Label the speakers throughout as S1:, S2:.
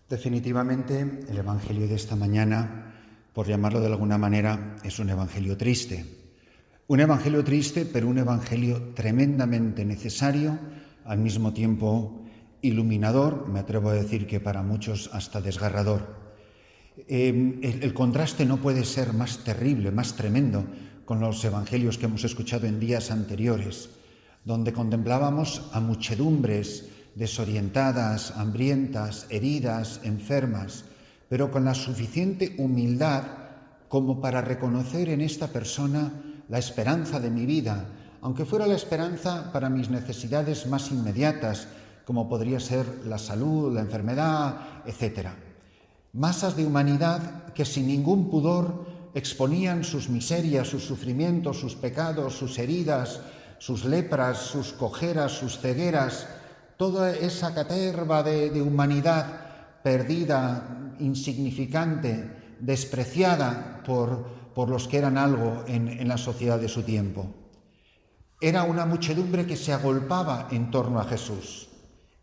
S1: Definitivamente, el Evangelio de esta mañana, por llamarlo de alguna manera, es un Evangelio triste. Un Evangelio triste, pero un Evangelio tremendamente necesario, al mismo tiempo iluminador, me atrevo a decir que para muchos hasta desgarrador. El contraste no puede ser más terrible, más tremendo, con los Evangelios que hemos escuchado en días anteriores, donde contemplábamos a muchedumbres desorientadas, hambrientas, heridas, enfermas, pero con la suficiente humildad como para reconocer en esta persona la esperanza de mi vida, aunque fuera la esperanza para mis necesidades más inmediatas, como podría ser la salud, la enfermedad, etc. Masas de humanidad que sin ningún pudor exponían sus miserias, sus sufrimientos, sus pecados, sus heridas, sus lepras, sus cojeras, sus cegueras, toda esa caterva de humanidad perdida, insignificante, despreciada por los que eran algo en la sociedad de su tiempo. Era una muchedumbre que se agolpaba en torno a Jesús.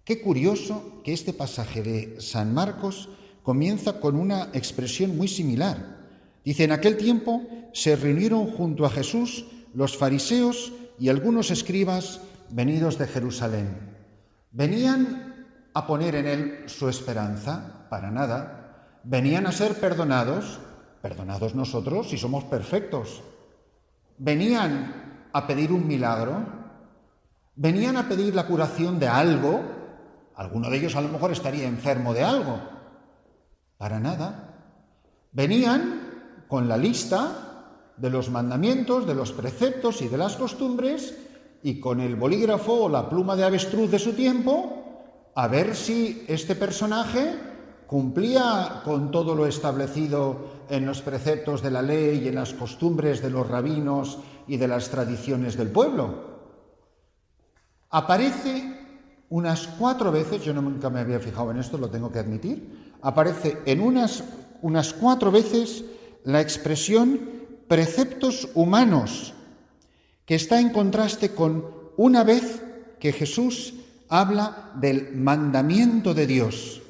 S1: Qué curioso que este pasaje de San Marcos comienza con una expresión muy similar. Dice, en aquel tiempo se reunieron junto a Jesús los fariseos y algunos escribas venidos de Jerusalén. ¿Venían a poner en él su esperanza? Para nada. ¿Venían a ser perdonados? Perdonados nosotros si somos perfectos. ¿Venían a pedir un milagro? ¿Venían a pedir la curación de algo? Alguno de ellos a lo mejor estaría enfermo de algo. Para nada. Venían con la lista de los mandamientos, de los preceptos y de las costumbres y con el bolígrafo o la pluma de avestruz de su tiempo a ver si este personaje cumplía con todo lo establecido en los preceptos de la ley y en las costumbres de los rabinos y de las tradiciones del pueblo. Aparece unas 4 veces, yo nunca me había fijado en esto, lo tengo que admitir, aparece en unas 4 veces la expresión preceptos humanos, que está en contraste con una vez que Jesús habla del mandamiento de Dios.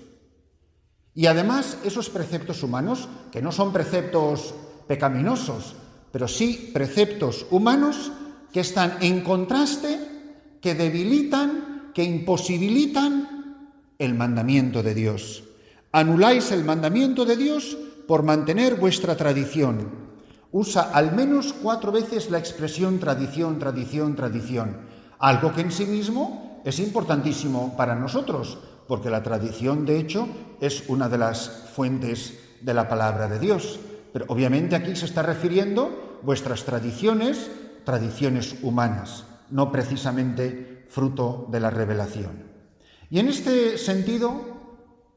S1: Y además esos preceptos humanos, que no son preceptos pecaminosos, pero sí preceptos humanos que están en contraste, que debilitan, que imposibilitan el mandamiento de Dios. Anuláis el mandamiento de Dios por mantener vuestra tradición. Usa al menos 4 veces la expresión tradición, tradición, tradición, algo que en sí mismo es importantísimo para nosotros, porque la tradición, de hecho, es una de las fuentes de la palabra de Dios. Pero obviamente aquí se está refiriendo vuestras tradiciones, tradiciones humanas, no precisamente fruto de la revelación. Y en este sentido,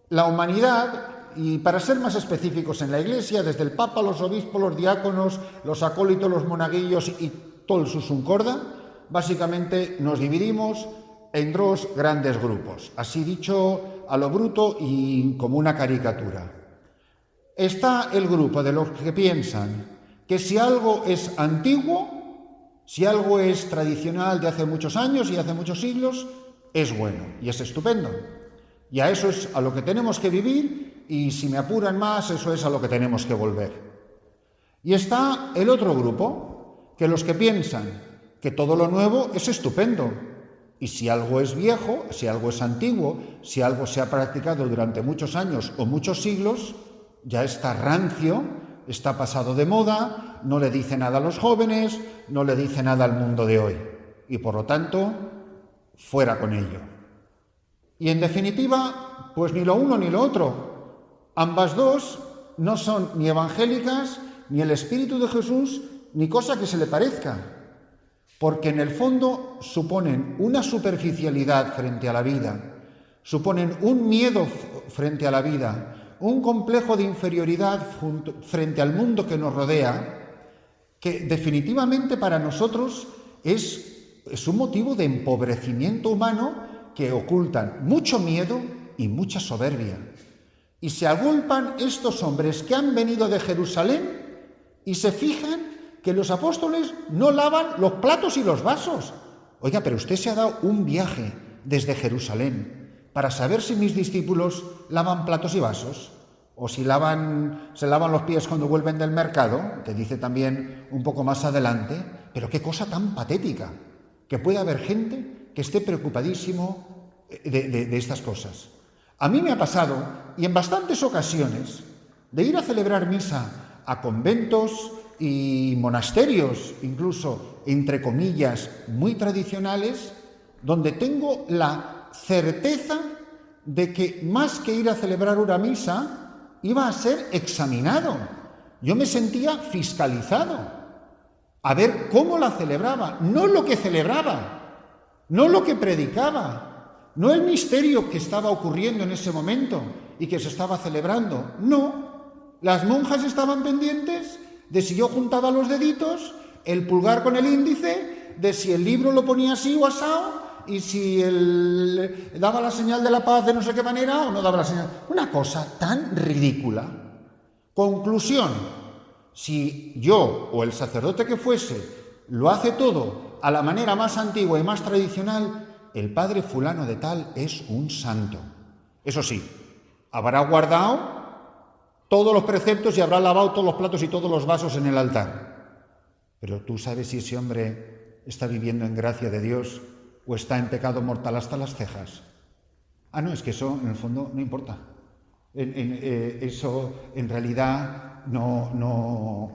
S1: la humanidad, y para ser más específicos en la Iglesia, desde el Papa, los obispos, los diáconos, los acólitos, los monaguillos y todo el susum corda, básicamente nos dividimos en 2 grandes grupos, así dicho a lo bruto y como una caricatura. Está el grupo de los que piensan que si algo es antiguo, si algo es tradicional de hace muchos años y hace muchos siglos, es bueno y es estupendo. Y a eso es a lo que tenemos que vivir y, si me apuran más, eso es a lo que tenemos que volver. Y está el otro grupo, que los que piensan que todo lo nuevo es estupendo. Y si algo es viejo, si algo es antiguo, si algo se ha practicado durante muchos años o muchos siglos, ya está rancio, está pasado de moda, no le dice nada a los jóvenes, no le dice nada al mundo de hoy. Y por lo tanto, fuera con ello. Y en definitiva, pues ni lo uno ni lo otro. Ambas dos no son ni evangélicas, ni el Espíritu de Jesús, ni cosa que se le parezca, porque en el fondo suponen una superficialidad frente a la vida, suponen un miedo frente a la vida, un complejo de inferioridad frente al mundo que nos rodea, que definitivamente para nosotros es un motivo de empobrecimiento humano, que ocultan mucho miedo y mucha soberbia. Y se agolpan estos hombres que han venido de Jerusalén y se fijan que los apóstoles no lavan los platos y los vasos. Oiga, pero usted se ha dado un viaje desde Jerusalén, para saber si mis discípulos lavan platos y vasos o si se lavan los pies cuando vuelven del mercado, que dice también un poco más adelante. Pero qué cosa tan patética, que pueda haber gente que esté preocupadísimo de estas cosas. A mí me ha pasado, y en bastantes ocasiones, de ir a celebrar misa a conventos y monasterios, incluso, entre comillas, muy tradicionales, donde tengo la certeza de que más que ir a celebrar una misa, iba a ser examinado. Yo me sentía fiscalizado, a ver cómo la celebraba, no lo que celebraba, no lo que predicaba, no el misterio que estaba ocurriendo en ese momento y que se estaba celebrando, no. Las monjas estaban pendientes de si yo juntaba los deditos, el pulgar con el índice, de si el libro lo ponía así o asao, y si él daba la señal de la paz de no sé qué manera o no daba la señal. Una cosa tan ridícula. Conclusión: si yo o el sacerdote que fuese lo hace todo a la manera más antigua y más tradicional, el padre fulano de tal es un santo. Eso sí, habrá guardado todos los preceptos y habrá lavado todos los platos y todos los vasos en el altar. Pero tú sabes si ese hombre está viviendo en gracia de Dios o está en pecado mortal hasta las cejas. No, es que eso en el fondo no importa. Eso en realidad no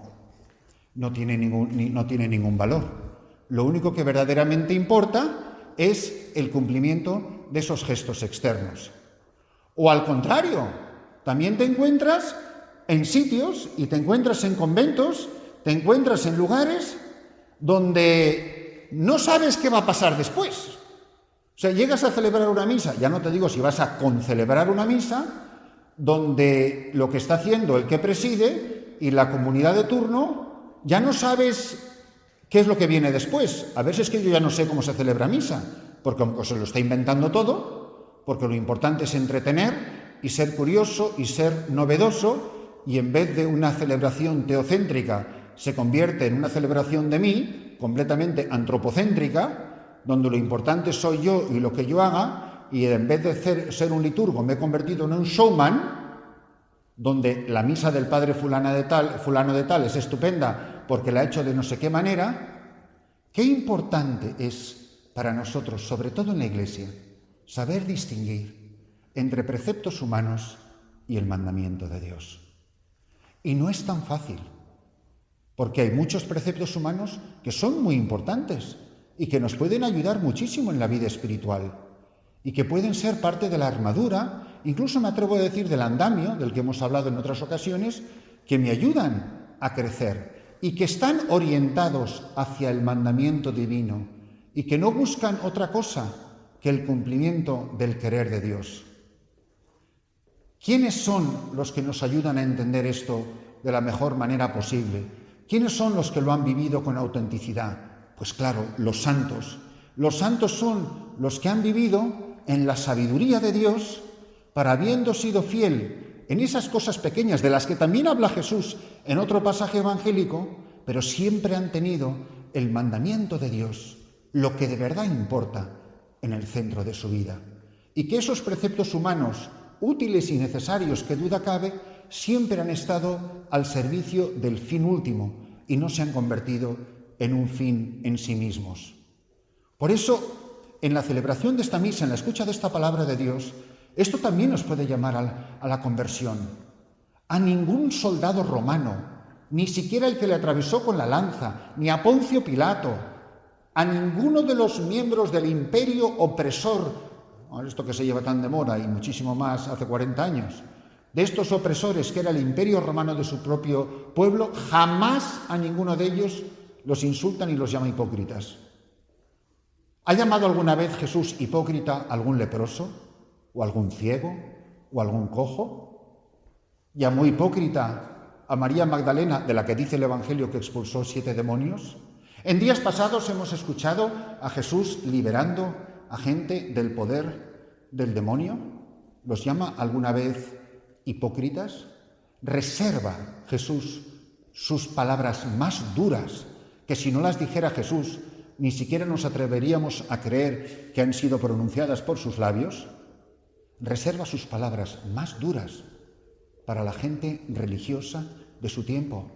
S1: tiene ningún valor. Lo único que verdaderamente importa es el cumplimiento de esos gestos externos. O al contrario, también te encuentras en sitios y te encuentras en conventos, te encuentras en lugares donde no sabes qué va a pasar después. O sea, llegas a celebrar una misa, ya no te digo si vas a concelebrar una misa, donde lo que está haciendo el que preside y la comunidad de turno, ya no sabes qué es lo que viene después. A veces es que yo ya no sé cómo se celebra misa, porque se lo está inventando todo, porque lo importante es entretener y ser curioso y ser novedoso, y en vez de una celebración teocéntrica se convierte en una celebración de mí, completamente antropocéntrica, donde lo importante soy yo y lo que yo haga, y en vez de ser un liturgo me he convertido en un showman, donde la misa del padre fulano de tal es estupenda porque la ha hecho de no sé qué manera. Qué importante es para nosotros, sobre todo en la Iglesia, saber distinguir entre preceptos humanos y el mandamiento de Dios. Y no es tan fácil, porque hay muchos preceptos humanos que son muy importantes y que nos pueden ayudar muchísimo en la vida espiritual y que pueden ser parte de la armadura, incluso me atrevo a decir del andamio, del que hemos hablado en otras ocasiones, que me ayudan a crecer y que están orientados hacia el mandamiento divino y que no buscan otra cosa que el cumplimiento del querer de Dios. ¿Quiénes son los que nos ayudan a entender esto de la mejor manera posible? ¿Quiénes son los que lo han vivido con autenticidad? Pues claro, los santos. Los santos son los que han vivido en la sabiduría de Dios para, habiendo sido fiel en esas cosas pequeñas de las que también habla Jesús en otro pasaje evangélico, pero siempre han tenido el mandamiento de Dios, lo que de verdad importa, en el centro de su vida. Y que esos preceptos humanos útiles y necesarios, que duda cabe, siempre han estado al servicio del fin último y no se han convertido en un fin en sí mismos. Por eso, en la celebración de esta misa, en la escucha de esta palabra de Dios, esto también nos puede llamar a la conversión. A ningún soldado romano, ni siquiera el que le atravesó con la lanza, ni a Poncio Pilato, a ninguno de los miembros del imperio opresor, esto que se lleva tan de moda y muchísimo más hace 40 años, de estos opresores que era el imperio romano de su propio pueblo, jamás a ninguno de ellos los insultan y los llama hipócritas. ¿Ha llamado alguna vez Jesús hipócrita a algún leproso, o algún ciego, o algún cojo? ¿Llamó hipócrita a María Magdalena, de la que dice el Evangelio que expulsó 7 demonios? En días pasados hemos escuchado a Jesús liberando a gente del poder del demonio. ¿Los llama alguna vez hipócritas? Reserva Jesús sus palabras más duras, que si no las dijera Jesús, ni siquiera nos atreveríamos a creer que han sido pronunciadas por sus labios. reserva sus palabras más duras para la gente religiosa de su tiempo,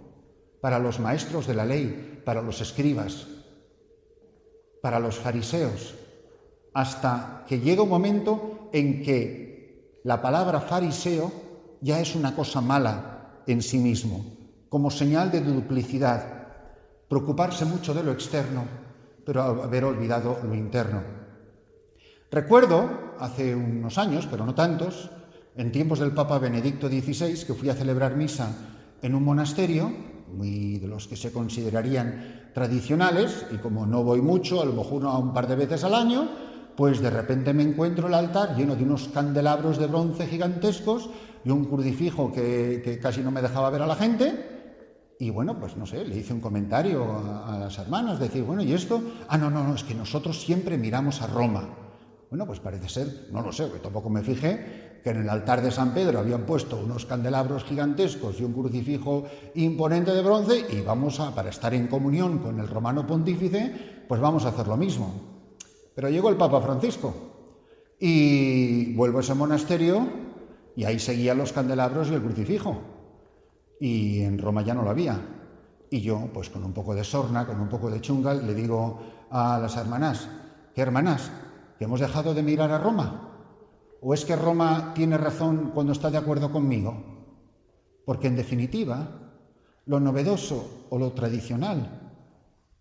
S1: para los maestros de la ley, para los escribas, para los fariseos, hasta que llega un momento en que la palabra fariseo ya es una cosa mala en sí mismo, como señal de duplicidad, preocuparse mucho de lo externo, pero haber olvidado lo interno. Recuerdo, hace unos años, pero no tantos, en tiempos del Papa Benedicto XVI, que fui a celebrar misa en un monasterio, muy de los que se considerarían tradicionales, y como no voy mucho, a lo mejor un par de veces al año, pues de repente me encuentro el altar lleno de unos candelabros de bronce gigantescos y un crucifijo que casi no me dejaba ver a la gente. Y bueno, pues no sé, le hice un comentario a las hermanas, decir, bueno, ¿y esto? No, es que nosotros siempre miramos a Roma. Bueno, pues parece ser, no lo sé, porque tampoco me fijé, que en el altar de San Pedro habían puesto unos candelabros gigantescos y un crucifijo imponente de bronce y para estar en comunión con el romano pontífice, pues vamos a hacer lo mismo. Pero llegó el Papa Francisco y vuelvo a ese monasterio y ahí seguían los candelabros y el crucifijo. Y en Roma ya no lo había. Y yo, pues con un poco de sorna, con un poco de chunga, le digo a las hermanas, ¿qué hermanas? ¿Que hemos dejado de mirar a Roma? ¿O es que Roma tiene razón cuando está de acuerdo conmigo? Porque en definitiva, lo novedoso o lo tradicional,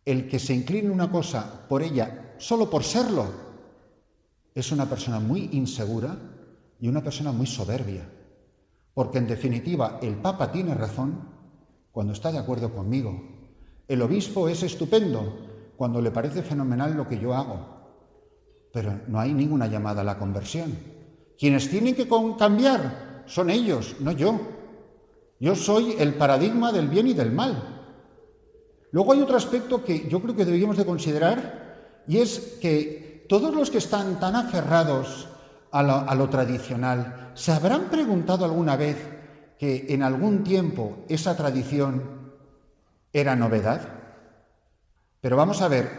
S1: el que se incline una cosa por ella solo por serlo, es una persona muy insegura y una persona muy soberbia. Porque en definitiva el Papa tiene razón cuando está de acuerdo conmigo. El obispo es estupendo cuando le parece fenomenal lo que yo hago. Pero no hay ninguna llamada a la conversión. Quienes tienen que cambiar son ellos, no yo. Yo soy el paradigma del bien y del mal. Luego hay otro aspecto que yo creo que deberíamos de considerar y es que todos los que están tan aferrados a lo tradicional, ¿se habrán preguntado alguna vez que en algún tiempo esa tradición era novedad? Pero vamos a ver,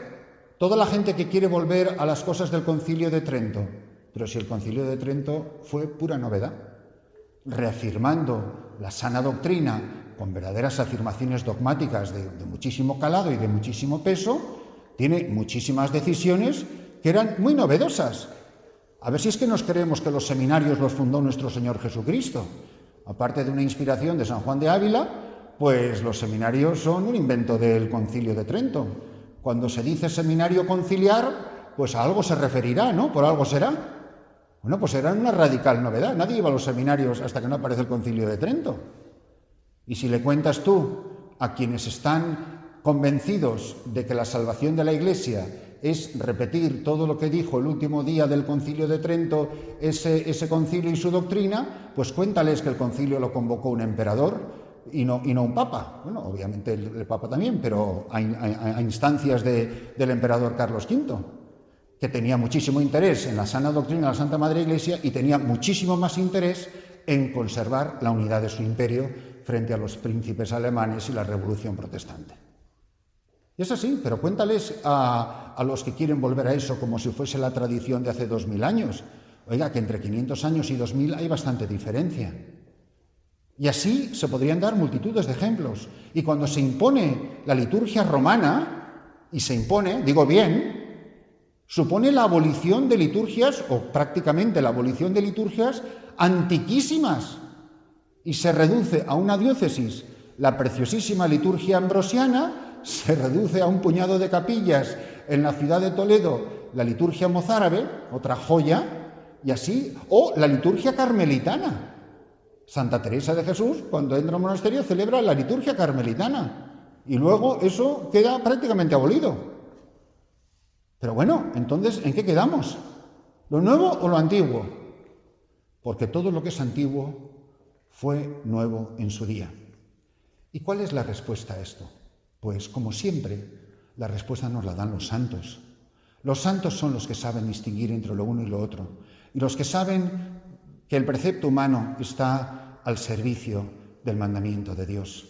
S1: toda la gente que quiere volver a las cosas del Concilio de Trento, pero si el Concilio de Trento fue pura novedad, reafirmando la sana doctrina con verdaderas afirmaciones dogmáticas de muchísimo calado y de muchísimo peso, tiene muchísimas decisiones que eran muy novedosas. A ver si es que nos creemos que los seminarios los fundó nuestro Señor Jesucristo. Aparte de una inspiración de San Juan de Ávila, pues los seminarios son un invento del Concilio de Trento. Cuando se dice seminario conciliar, pues a algo se referirá, ¿no? Por algo será. Bueno, pues era una radical novedad. Nadie iba a los seminarios hasta que no aparece el Concilio de Trento. Y si le cuentas tú a quienes están convencidos de que la salvación de la Iglesia es repetir todo lo que dijo el último día del Concilio de Trento, ese concilio y su doctrina, pues cuéntales que el concilio lo convocó un emperador y no un papa. Bueno, obviamente el papa también, pero a instancias del emperador Carlos V, que tenía muchísimo interés en la sana doctrina de la Santa Madre Iglesia y tenía muchísimo más interés en conservar la unidad de su imperio frente a los príncipes alemanes y la Revolución Protestante. Y es así, pero cuéntales a los que quieren volver a eso como si fuese la tradición de hace 2000 años. Oiga, que entre 500 años y 2000 hay bastante diferencia. Y así se podrían dar multitudes de ejemplos. Y cuando se impone la liturgia romana, y se impone, digo bien, supone la abolición de liturgias, o prácticamente la abolición de liturgias antiquísimas, y se reduce a una diócesis la preciosísima liturgia ambrosiana, se reduce a un puñado de capillas en la ciudad de Toledo la liturgia mozárabe, otra joya, y así, o la liturgia carmelitana. Santa Teresa de Jesús, cuando entra al monasterio, celebra la liturgia carmelitana, y luego eso queda prácticamente abolido. Pero bueno, entonces, ¿en qué quedamos? ¿Lo nuevo o lo antiguo? Porque todo lo que es antiguo fue nuevo en su día. ¿Y cuál es la respuesta a esto? Pues, como siempre, la respuesta nos la dan los santos. Los santos son los que saben distinguir entre lo uno y lo otro, y los que saben que el precepto humano está al servicio del mandamiento de Dios.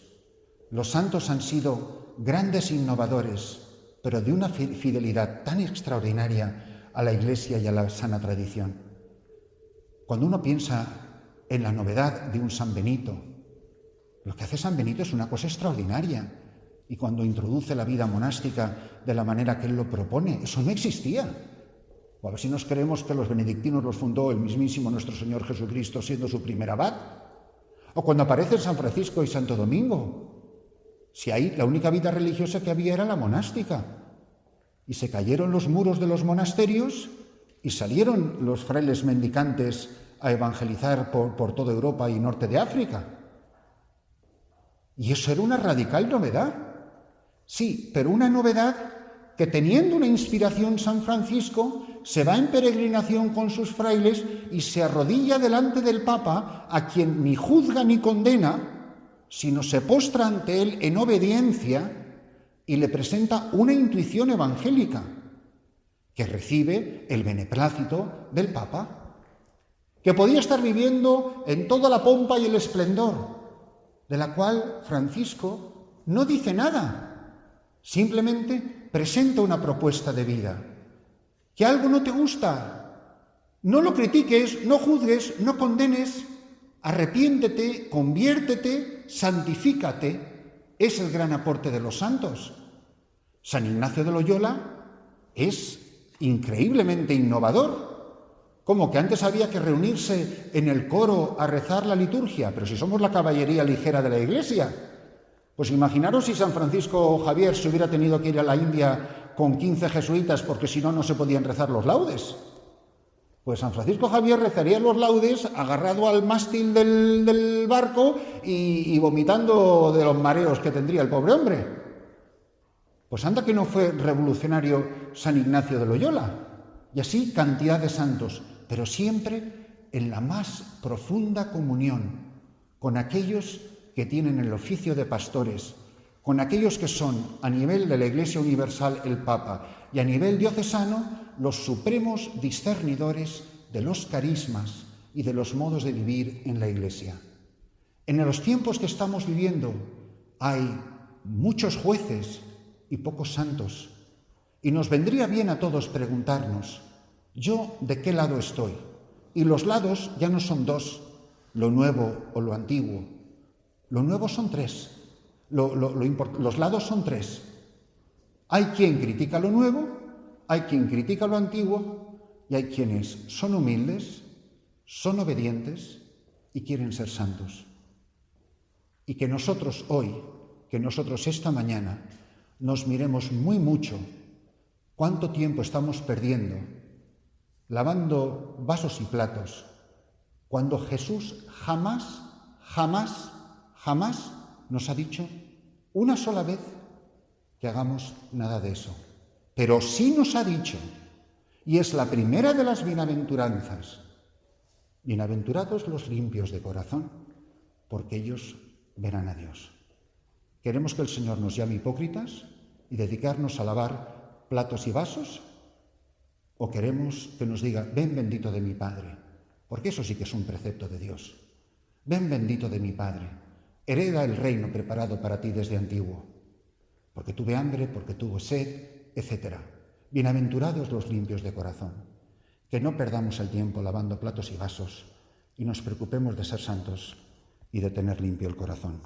S1: Los santos han sido grandes innovadores, pero de una fidelidad tan extraordinaria a la Iglesia y a la sana tradición. Cuando uno piensa en la novedad de un San Benito, lo que hace San Benito es una cosa extraordinaria. Y cuando introduce la vida monástica de la manera que él lo propone, eso no existía. O a ver si nos creemos que los benedictinos los fundó el mismísimo nuestro Señor Jesucristo siendo su primer abad. O cuando aparecen San Francisco y Santo Domingo. Si ahí la única vida religiosa que había era la monástica. Y se cayeron los muros de los monasterios y salieron los frailes mendicantes a evangelizar por toda Europa y norte de África. Y eso era una radical novedad. Sí, pero una novedad que teniendo una inspiración San Francisco se va en peregrinación con sus frailes y se arrodilla delante del Papa, a quien ni juzga ni condena, sino se postra ante él en obediencia y le presenta una intuición evangélica que recibe el beneplácito del Papa, que podía estar viviendo en toda la pompa y el esplendor, de la cual Francisco no dice nada, simplemente presenta una propuesta de vida. ¿Que algo no te gusta? No lo critiques, no juzgues, no condenes, arrepiéntete, conviértete, santifícate. Es el gran aporte de los santos. San Ignacio de Loyola es increíblemente innovador. ¿Cómo? Que antes había que reunirse en el coro a rezar la liturgia, pero si somos la caballería ligera de la Iglesia. Pues imaginaros si San Francisco Javier se hubiera tenido que ir a la India con 15 jesuitas porque si no, no se podían rezar los laudes. Pues San Francisco Javier rezaría los laudes agarrado al mástil del barco y vomitando de los mareos que tendría el pobre hombre. Pues anda que no fue revolucionario San Ignacio de Loyola. Y así cantidad de santos, pero siempre en la más profunda comunión con aquellos que tienen el oficio de pastores, con aquellos que son, a nivel de la Iglesia Universal, el Papa, y a nivel diocesano, los supremos discernidores de los carismas y de los modos de vivir en la Iglesia. En los tiempos que estamos viviendo hay muchos jueces y pocos santos, y nos vendría bien a todos preguntarnos, ¿yo de qué lado estoy? Y los lados ya no son dos, lo nuevo o lo antiguo. Lo nuevo son tres. Los lados son tres. Hay quien critica lo nuevo, hay quien critica lo antiguo y hay quienes son humildes, son obedientes y quieren ser santos. Y que nosotros hoy, que nosotros esta mañana, nos miremos muy mucho cuánto tiempo estamos perdiendo lavando vasos y platos, cuando Jesús jamás nos ha dicho una sola vez que hagamos nada de eso. Pero sí nos ha dicho, y es la primera de las bienaventuranzas, bienaventurados los limpios de corazón, porque ellos verán a Dios. ¿Queremos que el Señor nos llame hipócritas y dedicarnos a lavar platos y vasos? ¿O queremos que nos diga, ven bendito de mi Padre? Porque eso sí que es un precepto de Dios. Ven bendito de mi Padre, hereda el reino preparado para ti desde antiguo, porque tuve hambre, porque tuve sed, etc. Bienaventurados los limpios de corazón, que no perdamos el tiempo lavando platos y vasos y nos preocupemos de ser santos y de tener limpio el corazón.